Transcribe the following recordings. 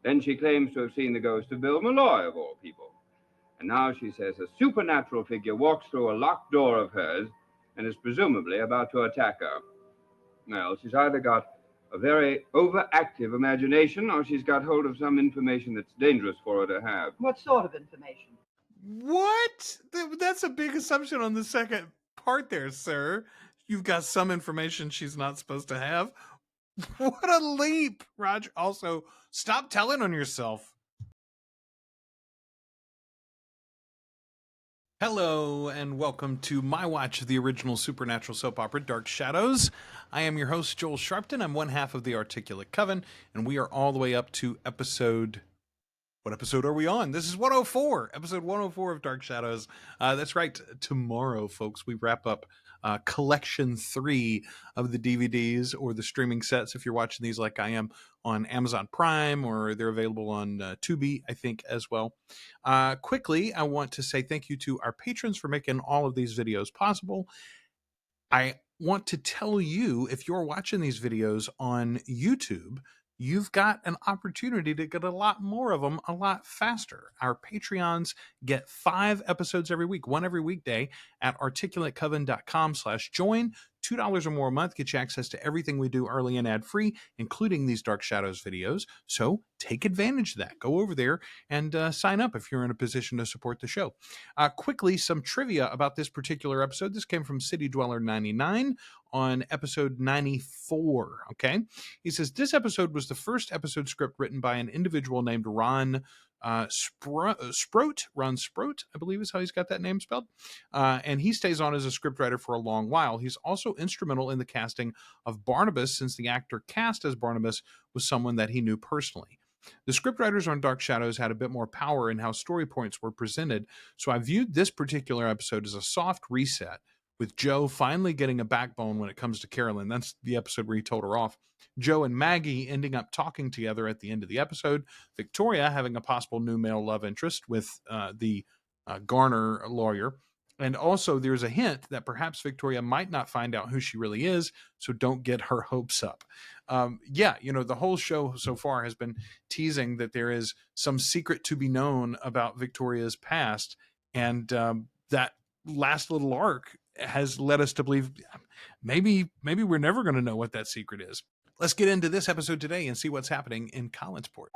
Then she claims to have seen the ghost of Bill Malloy, of all people. And now she says a supernatural figure walks through a locked door of hers and is presumably about to attack her. Well, she's either got a very overactive imagination or she's got hold of some information that's dangerous for her to have. What sort of information? What? That's a big assumption on the second part there, sir. You've got some information she's not supposed to have. What a leap, Roger. Also, stop telling on yourself. Hello, and welcome to my watch of the original supernatural soap opera, Dark Shadows. I am your host, Joel Sharpton. I'm one half of the Articulate Coven, and we are all the way up to episode... What episode are we on? This is 104, episode 104 of Dark Shadows. That's right, tomorrow, folks, we wrap up collection 3 of the DVDs or the streaming sets, if you're watching these like I am, on Amazon Prime, or they're available on Tubi, I think, as well. Quickly, I want to say thank you to our patrons for making all of these videos possible. I want to tell you, if you're watching these videos on YouTube, you've got an opportunity to get a lot more of them a lot faster. Our Patreons get 5 episodes every week, one every weekday at articulatecoven.com/join. $2 or more a month gets you access to everything we do early and ad-free, including these Dark Shadows videos. So take advantage of that. Go over there and sign up if you're in a position to support the show. Quickly, some trivia about this particular episode. This came from City Dweller 99 on episode 94. Okay, he says this episode was the first episode script written by an individual named Ron Sproat. Ron Sproat, I believe is how he's got that name spelled. And he stays on as a scriptwriter for a long while. He's also instrumental in the casting of Barnabas, since the actor cast as Barnabas was someone that he knew personally. The scriptwriters on Dark Shadows had a bit more power in how story points were presented, so I viewed this particular episode as a soft reset, with Joe finally getting a backbone when it comes to Carolyn. That's the episode where he told her off. Joe and Maggie ending up talking together at the end of the episode. Victoria having a possible new male love interest with the Garner lawyer. And also there's a hint that perhaps Victoria might not find out who she really is, so don't get her hopes up. The whole show so far has been teasing that there is some secret to be known about Victoria's past, and that last little arc has led us to believe maybe we're never going to know what that secret is. Let's get into this episode today and see what's happening in Collinsport.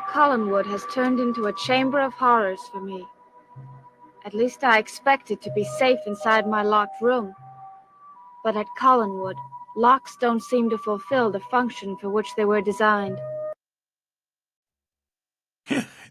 Collinwood has turned into a chamber of horrors for me. At least I expected to be safe inside my locked room. But at Collinwood, locks don't seem to fulfill the function for which they were designed.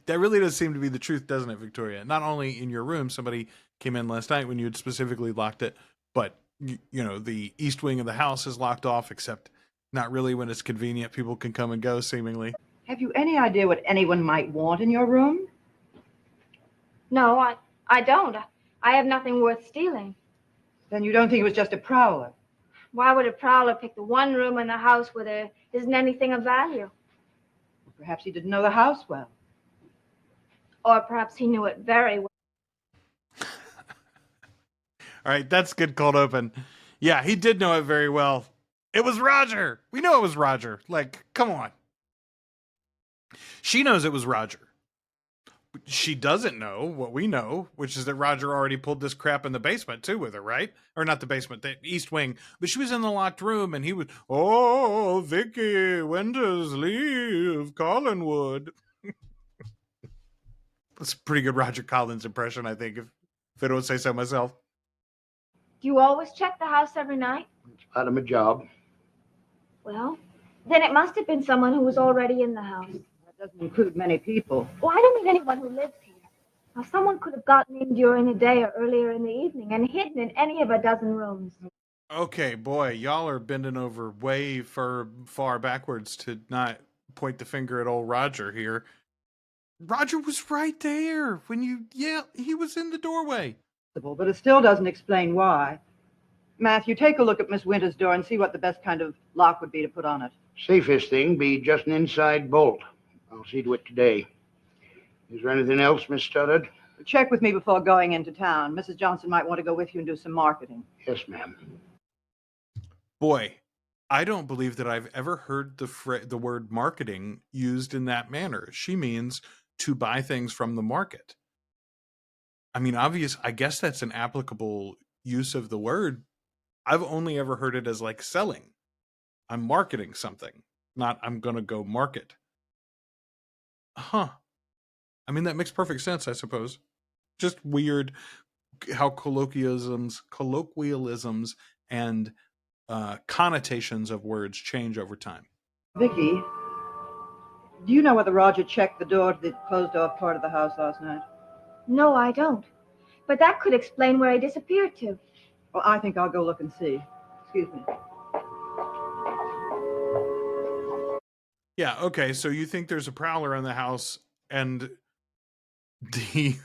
That really does seem to be the truth, doesn't it, Victoria? Not only in your room, somebody came in last night when you had specifically locked it, but the east wing of the house is locked off, except not really when it's convenient. People can come and go, seemingly. Have you any idea what anyone might want in your room? No, I don't. I have nothing worth stealing. Then you don't think it was just a prowler? Why would a prowler pick the one room in the house where there isn't anything of value? Perhaps he didn't know the house well. Or perhaps he knew it very well. All right, that's good cold open. Yeah, he did know it very well. It was Roger. We know it was Roger. Like, come on. She knows it was Roger. She doesn't know what we know, which is that Roger already pulled this crap in the basement too with her, right? Or not the basement, the east wing. But she was in the locked room and he was, "Oh, Vicky, when does leave Collinwood?" That's a pretty good Roger Collins impression, I think, if I don't say so myself. Do you always check the house every night? It's part of my job. Well, then it must have been someone who was already in the house. That doesn't include many people. Well, I don't mean anyone who lives here. Now, someone could have gotten in during the day or earlier in the evening and hidden in any of a dozen rooms. Okay, boy, y'all are bending over way far backwards to not point the finger at old Roger here. Roger was right there when he was in the doorway. But it still doesn't explain why. Matthew, take a look at Miss Winter's door and see what the best kind of lock would be to put on it. Safest thing be just an inside bolt. I'll see to it today. Is there anything else, Miss Studdard? Check with me before going into town. Mrs. Johnson might want to go with you and do some marketing. Yes, ma'am. Boy, I don't believe that I've ever heard the word marketing used in that manner. She means to buy things from the market. I mean, I guess that's an applicable use of the word. I've only ever heard it as like selling. I'm marketing something, not I'm going to go market. Huh. I mean, that makes perfect sense, I suppose. Just weird how colloquialisms and connotations of words change over time. Vicky, do you know whether Roger checked the door to the closed-off part of the house last night? No, I don't. But that could explain where he disappeared to. Well, I think I'll go look and see. Excuse me. Yeah, okay, so you think there's a prowler in the house, and the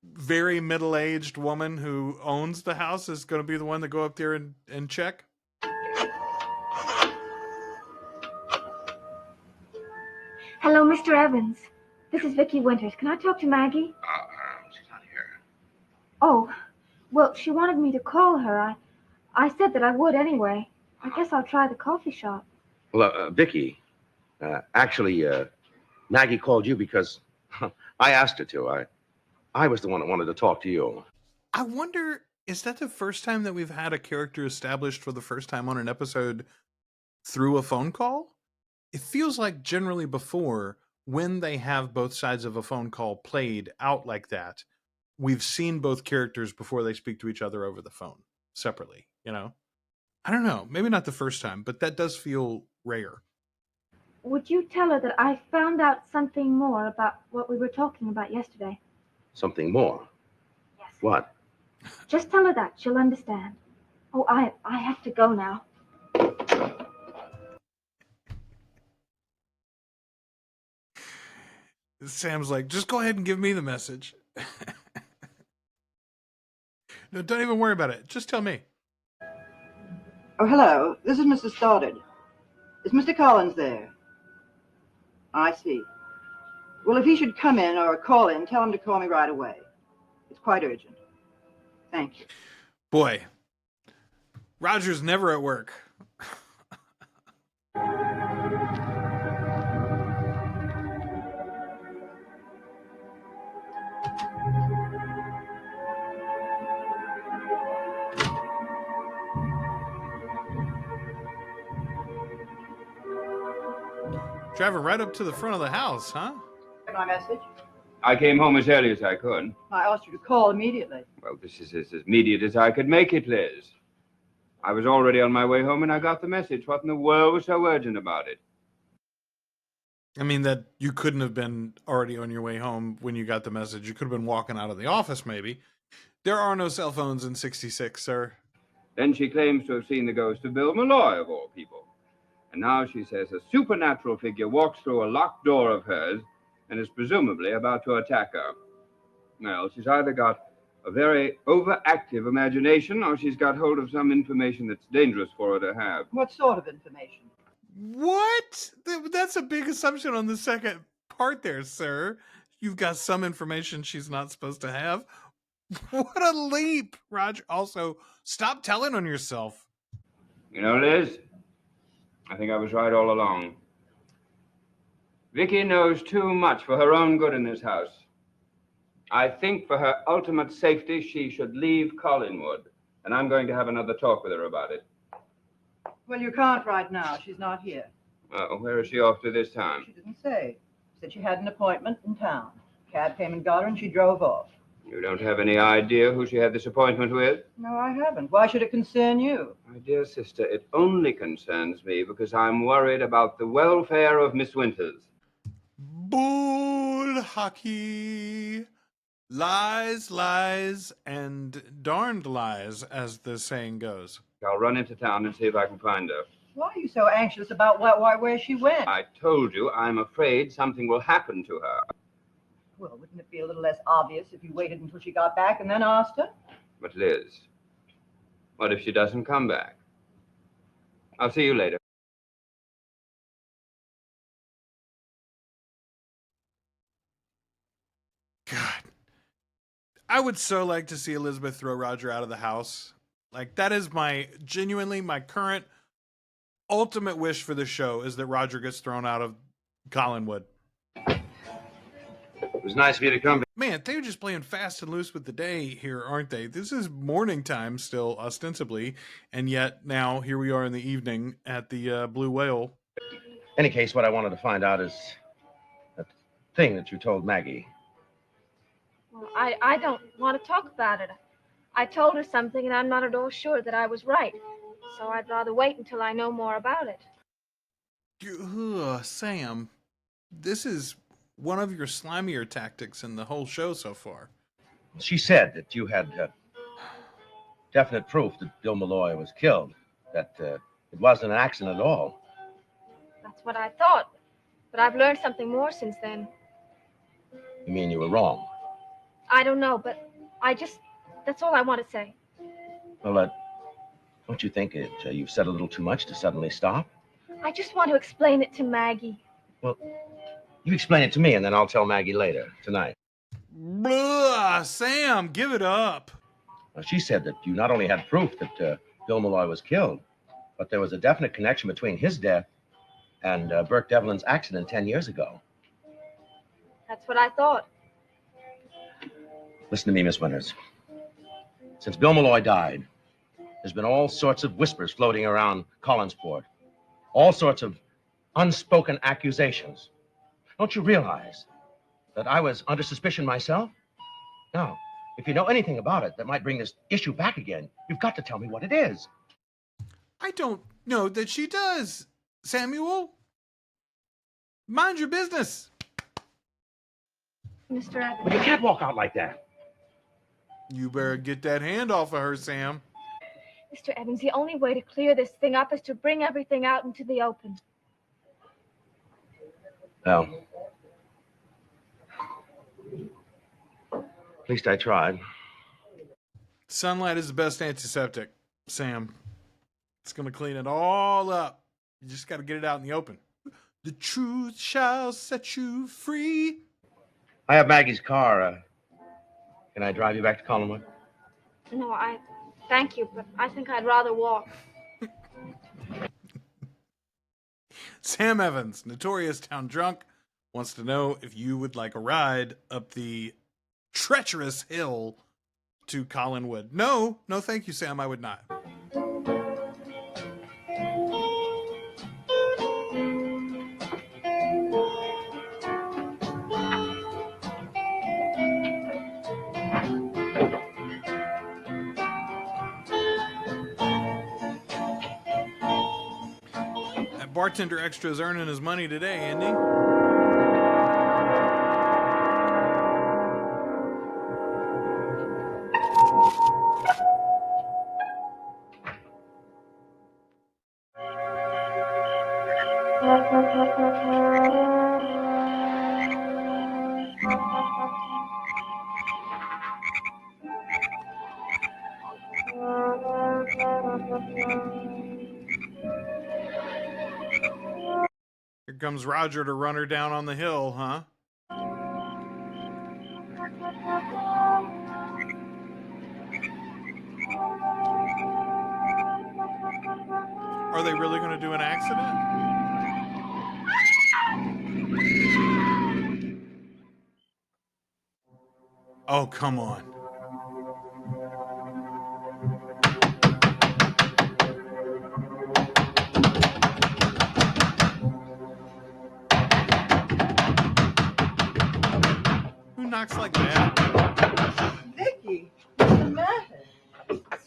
very middle-aged woman who owns the house is going to be the one to go up there and check? Hello, Mr. Evans. This is Vicky Winters. Can I talk to Maggie? She's not here. Oh, well, she wanted me to call her. I said that I would anyway. I guess I'll try the coffee shop. Well, Vicky, actually, Maggie called you because I asked her to. I was the one that wanted to talk to you. I wonder, is that the first time that we've had a character established for the first time on an episode through a phone call? It feels like generally before, when they have both sides of a phone call played out like that, we've seen both characters before they speak to each other over the phone separately, you know? I don't know, maybe not the first time, but that does feel rare. Would you tell her that I found out something more about what we were talking about yesterday? Something more? Yes. What? Just tell her that. She'll understand. Oh, I have to go now. Sam's like, just go ahead and give me the message. No, don't even worry about it. Just tell me. Oh, hello. This is Mrs. Stoddard. Is Mr. Collins there? I see. Well, if he should come in or call in, tell him to call me right away. It's quite urgent. Thank you. Boy, Roger's never at work. Driving right up to the front of the house, huh? My message? I came home as early as I could. I asked you to call immediately. Well, this is as immediate as I could make it, Liz. I was already on my way home and I got the message. What in the world was so urgent about it? I mean, that you couldn't have been already on your way home when you got the message. You could have been walking out of the office, maybe. There are no cell phones in 66, sir. Then she claims to have seen the ghost of Bill Malloy, of all people. And now she says a supernatural figure walks through a locked door of hers and is presumably about to attack her. Well, she's either got a very overactive imagination or she's got hold of some information that's dangerous for her to have. What sort of information? What? That's a big assumption on the second part there, sir. You've got some information she's not supposed to have. What a leap, Roger. Also, stop telling on yourself. You know, Liz, I think I was right all along. Vicky knows too much for her own good in this house. I think for her ultimate safety, she should leave Collinwood, and I'm going to have another talk with her about it. Well, you can't right now. She's not here. Where is she off to this time? She didn't say. Said she had an appointment in town. Cab came and got her, and she drove off. You don't have any idea who she had this appointment with? No, I haven't. Why should it concern you? My dear sister, it only concerns me because I'm worried about the welfare of Miss Winters. Bull hockey. Lies, lies, and darned lies, as the saying goes. I'll run into town and see if I can find her. Why are you so anxious about where she went? I told you I'm afraid something will happen to her. Well, wouldn't it be a little less obvious if you waited until she got back and then asked her? But Liz, what if she doesn't come back? I'll see you later. God. I would so like to see Elizabeth throw Roger out of the house Like, that is my current ultimate wish for the show, is that Roger gets thrown out of Collinwood. It was nice of you to come. Man, they're just playing fast and loose with the day here, aren't they? This is morning time still, ostensibly, and yet now here we are in the evening at the Blue Whale. Any case, what I wanted to find out is that thing that you told Maggie. Well, I don't want to talk about it. I told her something, and I'm not at all sure that I was right. So I'd rather wait until I know more about it. Sam, this is one of your slimier tactics in the whole show so far. She said that you had definite proof that Bill Malloy was killed, that it wasn't an accident at all. That's what I thought, but I've learned something more since then. You mean you were wrong? I don't know, but that's all I want to say. Well, don't you think you've said a little too much to suddenly stop? I just want to explain it to Maggie. Well, you explain it to me, and then I'll tell Maggie later, tonight. Blah, Sam, give it up. Well, she said that you not only had proof that Bill Malloy was killed, but there was a definite connection between his death and Burke Devlin's accident 10 years ago. That's what I thought. Listen to me, Miss Winters. Since Bill Malloy died, there's been all sorts of whispers floating around Collinsport. All sorts of unspoken accusations. Don't you realize that I was under suspicion myself? Now, if you know anything about it that might bring this issue back again, you've got to tell me what it is. I don't know that she does, Samuel. Mind your business. Mr. Evans. But you can't walk out like that. You better get that hand off of her, Sam. Mr. Evans, the only way to clear this thing up is to bring everything out into the open. Well, at least I tried. Sunlight is the best antiseptic, Sam. It's going to clean it all up. You just got to get it out in the open. The truth shall set you free. I have Maggie's car. Can I drive you back to Collinwood? No, thank you, but I think I'd rather walk. Sam Evans, notorious town drunk, wants to know if you would like a ride up the treacherous hill to Collinwood. No, thank you, Sam. I would not. That bartender extra is earning his money today, isn't he? Here comes Roger to run her down on the hill, huh? Are they really going to do an accident? Oh, come on. Who knocks like that? Vicky, what's the matter?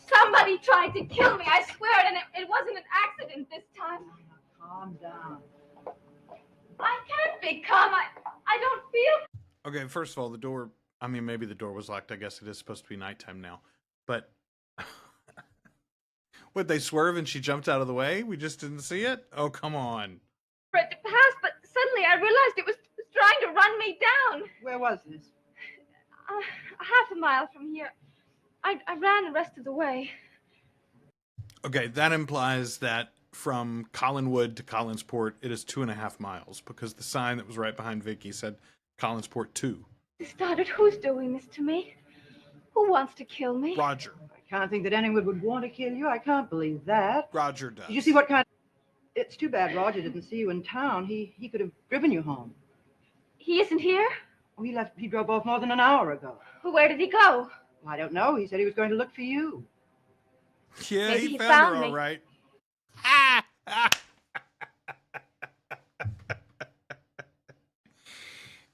Somebody tried to kill me, I swear it, and it wasn't an accident this time. Calm down. I can't be calm. I don't feel... Okay, first of all, the door, I mean, maybe the door was locked. I guess it is supposed to be nighttime now. But, would they swerve and she jumped out of the way? We just didn't see it? Oh, come on. For it to pass, but suddenly I realized it was trying to run me down. Where was this? Half a mile from here. I ran the rest of the way. Okay, that implies that from Collinwood to Collinsport, it is 2.5 miles, because the sign that was right behind Vicky said Collinsport 2. Started, who's doing this to me? Who wants to kill me? Roger. I Can't think that anyone would want to kill you. I can't believe that. Roger does. Did you see what kind? It's too bad Roger didn't see you in town. He could have driven you home. He isn't here? Oh, he drove off more than an hour ago. Where did he go? I don't know. He said he was going to look for you. Yeah, Maybe he he found found her me. all right.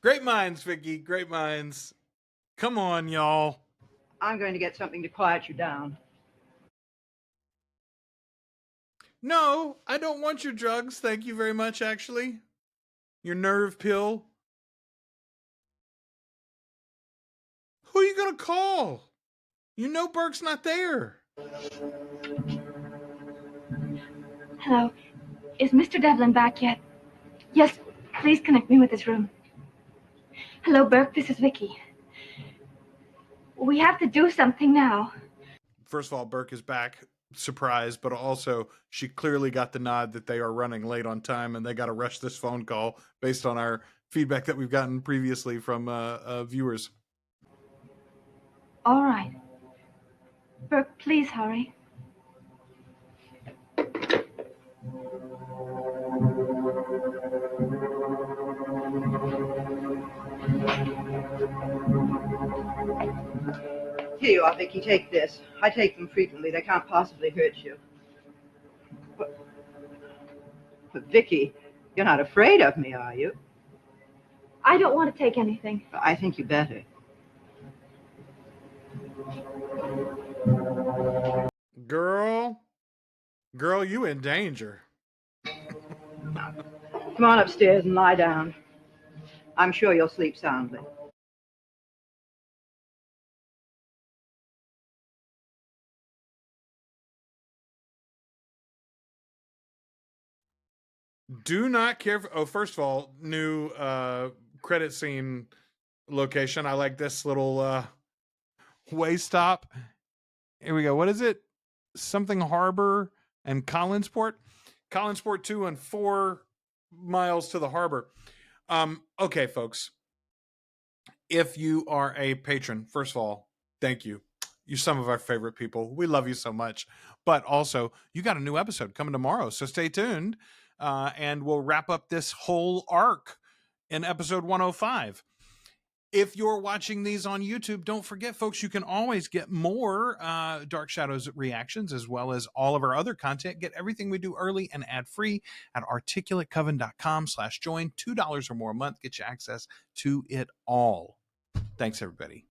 Great minds, Vicky. Great minds. Come on, y'all. I'm going to get something to quiet you down. No, I don't want your drugs. Thank you very much, actually. Your nerve pill. Who are you going to call? You know Burke's not there. Hello. Is Mr. Devlin back yet? Yes, please connect me with his room. Hello, Burke. This is Vicky. We have to do something now. First of all, Burke is back, surprised, but also she clearly got the nod that they are running late on time and they got to rush this phone call based on our feedback that we've gotten previously from viewers. All right. Burke, please hurry. Here you are, Vicky. Take this. I take them frequently. They can't possibly hurt you. But Vicky, you're not afraid of me, are you? I don't want to take anything. I think you better. Girl, you in danger. Come on upstairs and lie down. I'm sure you'll sleep soundly. Do not care for, oh, first of all, new credit scene location. I like this little way stop. Here we go. What is it? Something Harbor and Collinsport. Collinsport 2 and 4 miles to the harbor. Okay, folks. If you are a patron, first of all, thank you. You're some of our favorite people. We love you so much. But also, you got a new episode coming tomorrow, so stay tuned. And we'll wrap up this whole arc in episode 105. If you're watching these on YouTube, don't forget, folks, you can always get more Dark Shadows reactions as well as all of our other content. Get everything we do early and ad-free at articulatecoven.com/join. $2 or more a month. Get you access to it all. Thanks, everybody.